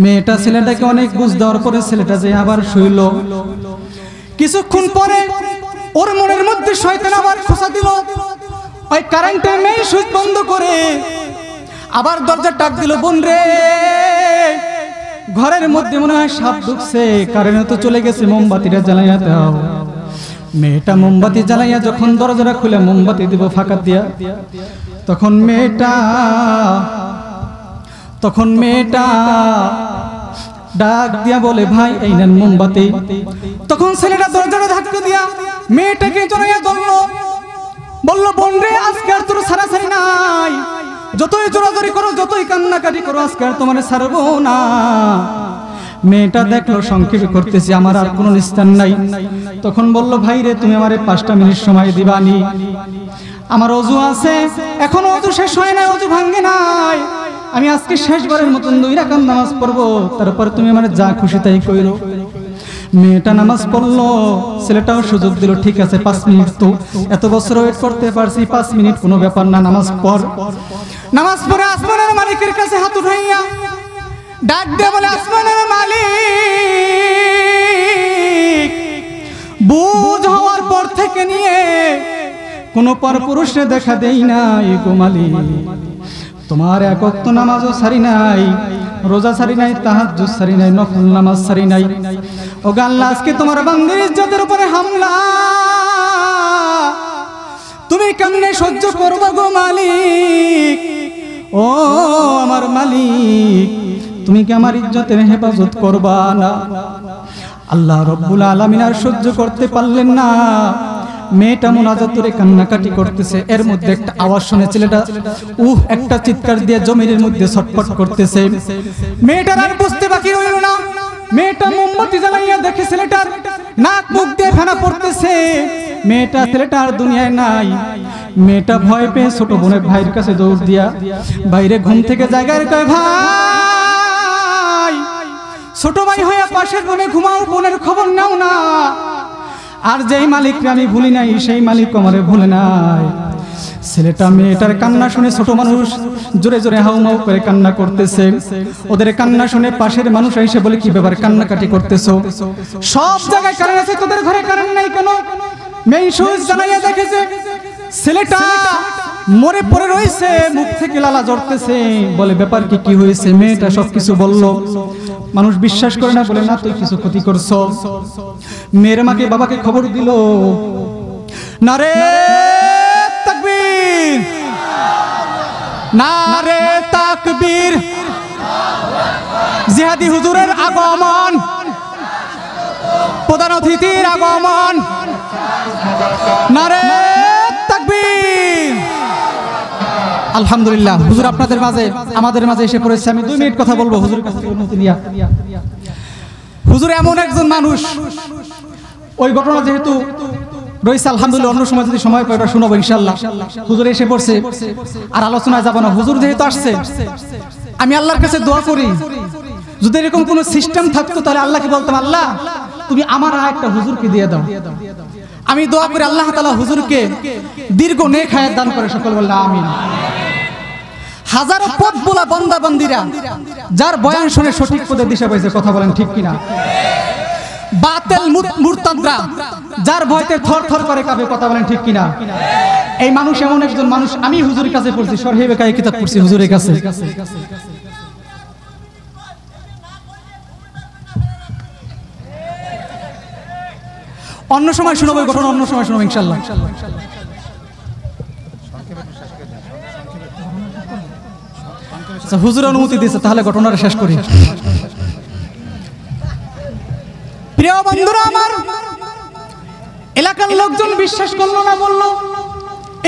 মেয়েটা ছেলেটাকে অনেক বুঝ দেওয়ার পরে ছেলেটা যে আবার শুইল। কিছুক্ষণ পরে ওর মনের মধ্যে শয়তান আবার খোঁচা দিল, ওই কারেন্টের মেইন সুইচ বন্ধ করে আবার দরজা টাক দিল, বোন রে, ঘরের মধ্যে মনে হয় সাপ ঢুকছে, কারেন্ট তো চলে গেছে, মোমবাতিটা জ্বালাইয়া দাও। মেয়েটা মোমবাতি জ্বালাইয়া যখন দরজাটা খুলে মোমবাতি দিব ফাঁকা দিয়া, তখন মেয়েটা ডাক দিয়া বলে, ভাই এই নেন মোমবাতি। তখন ছেলেটা দরজাটা ধাক্কা দিয়া মেয়েটাকে জড়াইয়া ধরলো, বলল, বোন রে, আজকে আর তোর ছাড়াছাড়ি নাই, যতই জোরাজোরি করো, যতই কান্নাকাটি করো, আজকে আর তোমার ছাড়বো না। মেয়েটা দেখলো সংক্ষেপে করতেছি, আমার আর কোনো নিস্তার নাই। তখন বলল, ভাই রে, তুমি আমারে 5টা মিনিট সময় দিবানি, আমার ওযু আছে, এখনো ওযু শেষ হয় নাই, ওযু ভাঙে নাই, আমি আজকে শেষবারের মতন 2 রাকাত নামাজ পড়বো, তারপর তুমি আমার যা খুশি তাই কইরো। মেয়েটা নামাজ পড়লো, ছেলেটাও সুযোগ দিল, ঠিক আছে 5 মিনিট তো এত বছর ওয়েট করতে পারছি, 5 মিনিট কোনো ব্যাপার না, নামাজ পড়। নামাজ পড়ে আসমানের মালিকের কাছে হাত উঠাইয়া ডাক দিয়ে বলে, আসমানের মালিক, বুঝ হওয়ার পর থেকে নিয়ে কোনো পরপুরুষে দেখা দেই নাই গো মালিক, তোমার এক ওয়াক্ত নামাজও ছাড়ি নাই, রোজা ছাড়ি নাই, তাহাজ্জুদ ছাড়ি নাই, নফল নামাজ ছাড়ি নাই। ও আল্লাহ, আজকে তোমার বান্দির ইজ্জতের উপরে হামলা, তুমি কেমনে সহ্য করবে গো মালিক? ও আমার মালিক, তুমি কি আমার ইজ্জতের হেফাজত করবা না? আল্লাহ রব্বুল আলামিন আর সহ্য করতে পারলেন না, মেয়েটা মুনাজাত করে কান্নাকাটি করতেছে। এর মধ্যে একটা আওয়াজ শুনে ছেলেটা একটা চিৎকার দিয়ে জমিনের মধ্যে ছটফট করতেছে। মেয়েটার আর বুঝতে বাকি রইল না, মেয়েটা মোমবাতি জ্বালাইয়া দেখে ছেলেটার নাক মুখ দিয়ে ফেনা পড়তেছে। মেয়েটা ছেলেটা আর দুনিয়ায় নাই। মেয়েটা ভয় পেয়ে ছোট বোনের ভাইয়ের কাছে দৌড় দিয়া বাইরে ঘুম থেকে জায়গায় কয়, ভাই ছোট ভাই হয়ে পাশের রুমে ঘুমাও, বোনের খবর নাও না। আর যেই মালিককে আমি ভুলি নাই, সেই মালিক আমারে ভুলে নাই। ছেলেটা মেয়েটার কান্না শুনে, ছোট মানুষ জোরে জোরে হাউমাউ করে কান্না করতেছে। ওদের কান্না শুনে পাশের মানুষ এসে বলে, কি ব্যাপার, কান্নাকাটি করতেছো? সব জায়গায় কারেন্ট আছে, তোদের ঘরে কারেন্ট নাই কেন? মেইন সুইচ জ্বালাইয়া দেখেছে ছেলেটা মরে পড়ে রয়েছে, মুখ থেকে লালা ঝরতেছে। বলে, ব্যাপার কি হয়েছে? মেয়েটা সবকিছু বলল। মানুষ বিশ্বাস করে না, বলে, না তুই কিছু ক্ষতি করছো। মেয়ের মাকে বাবাকে খবর দিল। নারে তাকবীর, নারে তাকবীর, জিহাদি হুজুরের আগমন, প্রধান অতিথির আগমন, নারে তাকবীর। আলহামদুলিল্লাহ, হুজুর আপনাদের মাঝে, আমাদের মাঝে এসে পড়েছে। আমি 2 মিনিট কথা বলবো হুজুরের কাছ থেকে অনুমতি নিয়া। হুজুর এমন একজন মানুষ, ওই ঘটনা যেহেতু রয়েছে, আলহামদুলিল্লাহ অন্য সময় যদি সময় পাই ওটা শোনাবো ইনশাআল্লাহ। হুজুর এসে পড়ছে, আর আলোচনায় যাব না। হুজুর যেহেতু আসছে, আমি আল্লাহর কাছে দোয়া করি, যদি এরকম কোনো সিস্টেম থাকতো তাহলে আল্লাহকে বলতাম, আল্লাহ তুমি আমার একটা হুজুরকে দিয়ে দাও। আমি দোয়া করি আল্লাহ তাআলা হুজুরকে দীর্ঘ নেক হায়াত দান করে, সকল বললে আমিন। হাজারো পথ বলা বান্দা বান্দিরা যার বয়ান শুনে সঠিক পথে দিশা পাইছে, কথা বলেন ঠিক কিনা? বাতিল মুরতাদরা যার ভয়তে থরথর করে কাঁপে, কথা বলেন ঠিক কিনা? এই মানুষ এমন একজন মানুষ, আমি হুজুরের কাছে পড়ছি, শরহে বেকায়ে কিতাব পড়ছি হুজুরের কাছে। অন্য সময় শোনাবো এই ঘটনা, অন্য সময় শোনাবো ইনশাআল্লাহ। হুজুর অনুমতি দিয়েছে, তাহলে ঘটনাটা শেষ করি। প্রিয় বন্ধুরা আমার, এলাকার লোকজন বিশ্বাস করলো না, বলল,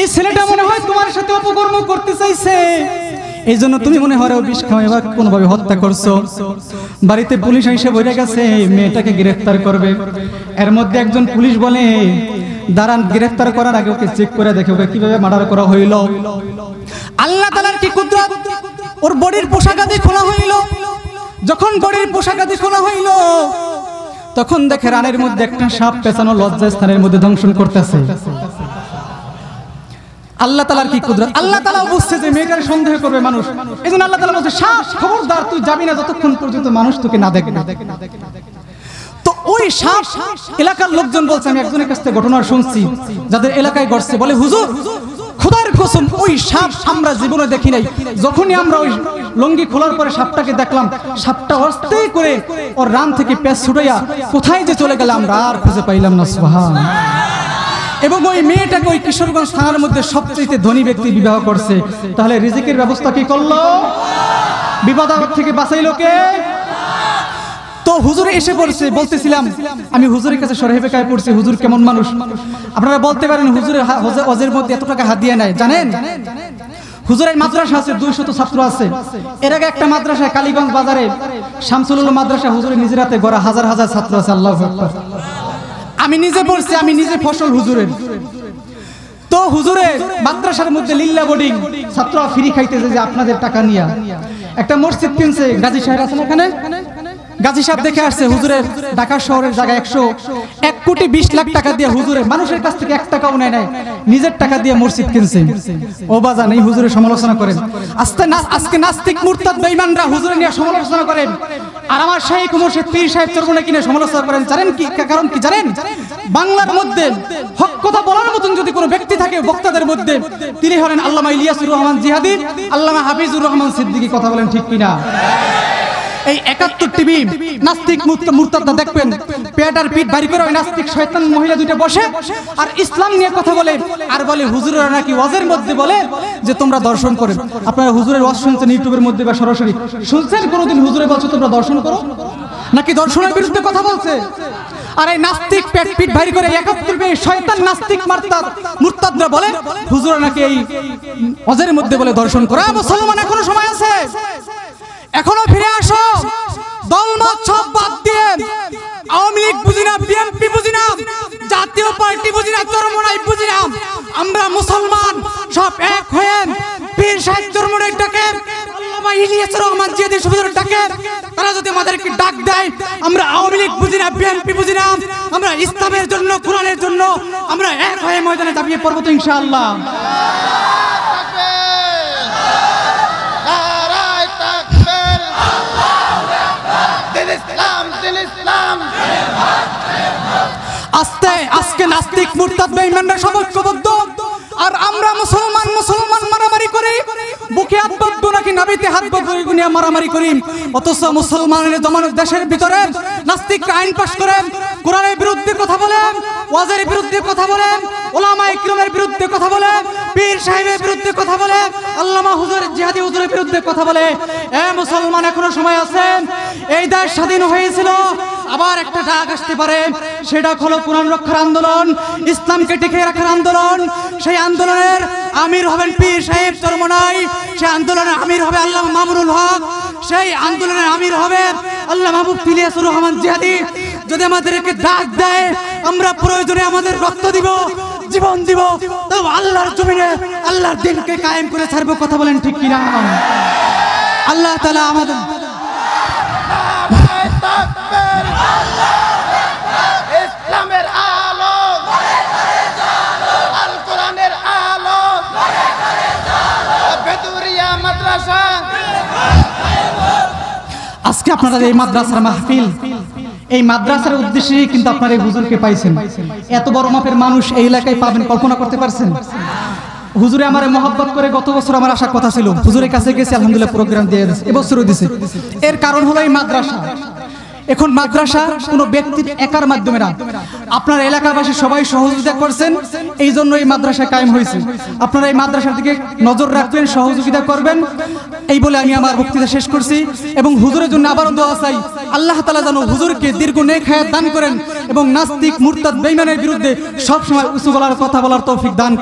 এই ছেলেটা মনে হয় তোমার সাথে অপকর্ম করতে চাইছে, এই জন্য তুমি মনে হয় বিষ খাওয়াই বা কোনোভাবে হত্যা করছো। বাড়িতে পুলিশ এসে বলে গেছে মেয়েটাকে গ্রেফতার করবে। এর মধ্যে একজন পুলিশ বলে, দাঁড়ান, গ্রেফতার করার আগে ওকে চেক করে দেখে ওকে কিভাবে মার্ডার করা হইল। আল্লাহ তাআলার কি কুদরত, ওর বডির পোশাকাদি খোলা হইল। যখন বডির পোশাকাদি খোলা হইল, তখন দেখে রানের মধ্যে একটা সাপ পেঁচানো লজ্জাস্থানের মধ্যে দংশন করতেছে। আল্লাহ তাআলার কি কুদরত, আল্লাহ তাআলা বুঝছে যে মেয়েটার সন্দেহ করবে মানুষ, এজন্য আল্লাহ তাআলা বলছে, সাপ খবরদার তুই যাবি না যতক্ষণ পর্যন্ত মানুষ তোকে না দেখে। তো ওই সাপ এলাকার লোকজন বলছে, আমি একজনের কাছ থেকে ঘটনা শুনছি যাদের এলাকায় ঘটছে, বলে, হুজুর খোদার কসম ওই সাপ আমরা জীবনে দেখি নাই। যখনই আমরা ওই লঙ্গি খোলার পরে সাপটাকে দেখলাম, সাপটা আস্তে করে ওর রান থেকে পেঁচ ছুটাইয়া কোথায় যে চলে গেল আমরা আর খুঁজে পাইলাম না। সুবহানাল্লাহ। এবং ওই মেয়েটাকে ওই কিশোরগঞ্জ থানার মধ্যে সবচেয়ে ধনী ব্যক্তি বিবাহ করছে। তাহলে রিজিকের ব্যবস্থা কি করলো? বিপদ আপদ থেকে বাঁচাইলো কে? তো হুজুর এসে পড়ছে। বলতেছিলাম আমি হুজুরের কাছে শরহে বেকায়ে পড়ছি, হুজুর কেমন মানুষ। আপনারা বলতে পারেন হুজুরের হজের মধ্যে এত টাকা হাত দিয়ে নেয়, জানেন? হুজুরের মাদ্রাসা আছে, 200 ছাত্র আছে। এর আগে একটা মাদ্রাসায় কালীগঞ্জ বাজারে শামসুল উলুম মাদ্রাসা হুজুরের নিজের হাতে গড়া হাজার হাজার ছাত্র আছে। আল্লাহু আকবার। আমি নিজে পড়ছি, আমি নিজে ফসল হুজুরের। তো হুজুরের মাদ্রাসার মধ্যে লিল্লা বোর্ডিং, ছাত্ররা ফ্রি খাইতেছে যে আপনাদের টাকা নিয়া। একটা মসজিদ কিনছে, গাজী সাহেব আছেন এখানে, গাজী সাহেব দেখে আসছে হুজুরের ঢাকা শহরের জায়গায় 1,20,00,000 টাকা দিয়ে হুজুরের মানুষের কাছ থেকে 1 টাকাও নেয় নাই, নিজের টাকা দিয়ে মসজিদ কিনছে। ও বাজান, এই হুজুরের সমালোচনা করেন। আজকে নাস্তিক মুরতাদ বেঈমানরা হুজুরের নিয়ে সমালোচনা করেন, আর আমার শাইখ মুর্শিদ পীর সাহেব চরমনে কিনে সমালোচনা করেন। জানেন কি কারণ কি জানেন? বাংলার মধ্যে হক কথা বলার মতন যদি কোনো ব্যক্তি থাকে বক্তাদের মধ্যে, তিনি হলেন আল্লামা ইলিয়াসুর রহমান জিহাদি, আল্লামা হাফিজুর রহমান সিদ্দিকী। কথা বলেন ঠিক কিনা? এই 71 টিভি নাস্তিক মুরতাদরা দেখবেন পেটার পিঠ বাড়ি করে ওই নাস্তিক শয়তান মহিলা দুটো বসে আর ইসলাম নিয়ে কথা বলে, আর বলে হুজুরেরা নাকি ওয়াজের মধ্যে বলে যে তোমরা দর্শন করো। আপনারা হুজুরের ওয়াজ শুনছেন ইউটিউবের মধ্যে বা সরাসরি শুনছেন কোনোদিন হুজুরে বলছে তোমরা দর্শন করো? নাকি দর্শনের বিরুদ্ধে কথা বলছে? আর এই নাস্তিক পেট পিঠ ভারী করে 71 শয়তান নাস্তিক মুরতাদরা বলে হুজুরেরা নাকি এই ওয়াজের মধ্যে বলে দর্শন করো। মুসলমান এখনো সময় আছে, এখনো ফিরে আসো। দলমত সব বাদ দিয়ে আওয়ামী লীগ বুঝি না, বিএনপি বুঝি না, জাতীয় পার্টি বুঝি না, চরমনাই বুঝি না, আমরা মুসলমান সব এক হয়ে পীর সাহেব চরমনাই ডাকে, আল্লামা ইলিয়াসুর রহমান জিহাদি সুবিধার ডাকে, তারা যদি আমাদেরকে ডাক দেয়, আমরা আওয়ামী লীগ বুঝি না, বিএনপি বুঝি না, আমরা ইসলামের জন্য, কোরআনের জন্য আমরা এক হয়ে ময়দানে দাঁড়িয়ে পড়ব তো ইনশাআল্লাহ। আজকে নাস্তিক মুরতাদ বেঈমানরা সবৈক্যবদ্ধ, আর আমরা মুসলমান মারামারি করি, বুকে হাত বাঁধবো নাকি নাবিতে হাত বাঁধবো নিয়ে মারামারি করি। অথচ মুসলমানের জমানো দেশের ভিতরে নাস্তিকরা আইন পাশ করেন, কোরআনের বিরুদ্ধে কথা বলেন, ওয়াজের বিরুদ্ধে কথা বলেন, ওলামায়ে ইকরামের বিরুদ্ধে কথা বলেন, পীর সাহেবের বিরুদ্ধে কথা বলে, আল্লামা হুজুর জিহাদি হুজুরের বিরুদ্ধে কথা বলে। এ মুসলমান, এখনো সময় আছে। এই দেশ স্বাধীন হয়েছিল, আবার একটা ডাক আসতে পারে, সেটা হলো কোরআন রক্ষার আন্দোলন, ইসলামকে টিকিয়ে রাখার আন্দোলন। সেই আন্দোলনের আমির হবেন পীর সাহেব চরমনাই, সেই আন্দোলনের আমির হবে আল্লামা মামুনুল হক, সেই আন্দোলনের আমির হবে আল্লামা মুফতি ইলিয়াসুর রহমান জিহাদি। যদি আমাদেরকে ডাক দেয়, আমরা প্রয়োজনে আমাদের রক্ত দিব, জীবন দিব, তো আল্লাহর জমিনে আল্লাহর দিনকে কায়েম করে ছাড়বো। কথা বলেন ঠিক কিনা? আল্লাহ তাআলা আমাদের ইসলামের আলো, আল কোরআনের আলো, বেতুরিয়া মাদ্রাসা। আজকে আপনারা এই মাদ্রাসার মাহফিল, এই মাদ্রাসার উদ্দেশ্যে কিন্তু আপনারা এই হুজুরকে পাইছেন। এত বড় মাপের মানুষ এই এলাকায় পাবেন কল্পনা করতে পারছেন? হুজুরে আমারে মহব্বত করে গত বছর আমার আসার কথা ছিল, হুজুরের কাছে গেছি, আলহামদুলিল্লাহ প্রোগ্রাম দিয়ে দিয়েছে, এবছরও দিছে। এর কারণ হলো এই মাদ্রাসা। এখন মাদ্রাসা কোনো ব্যক্তির একার মাধ্যমে না, আপনার এলাকাবাসী সবাই সহযোগিতা করছেন, এই জন্য এই মাদ্রাসা কায়েম হয়েছে। আপনারা এই মাদ্রাসার দিকে নজর রাখবেন, সহযোগিতা করবেন, এই বলে আমি আমার বক্তৃতা শেষ করছি। এবং হুজুরের জন্য আবারও দোয়া চাই, আল্লাহ তাআলা যেন হুজুরকে দীর্ঘ নেক হায়াত দান করেন এবং নাস্তিক মুরতাদ বেঈমানের বিরুদ্ধে সবসময় উঁচু গলার কথা বলার তৌফিক দান করেন।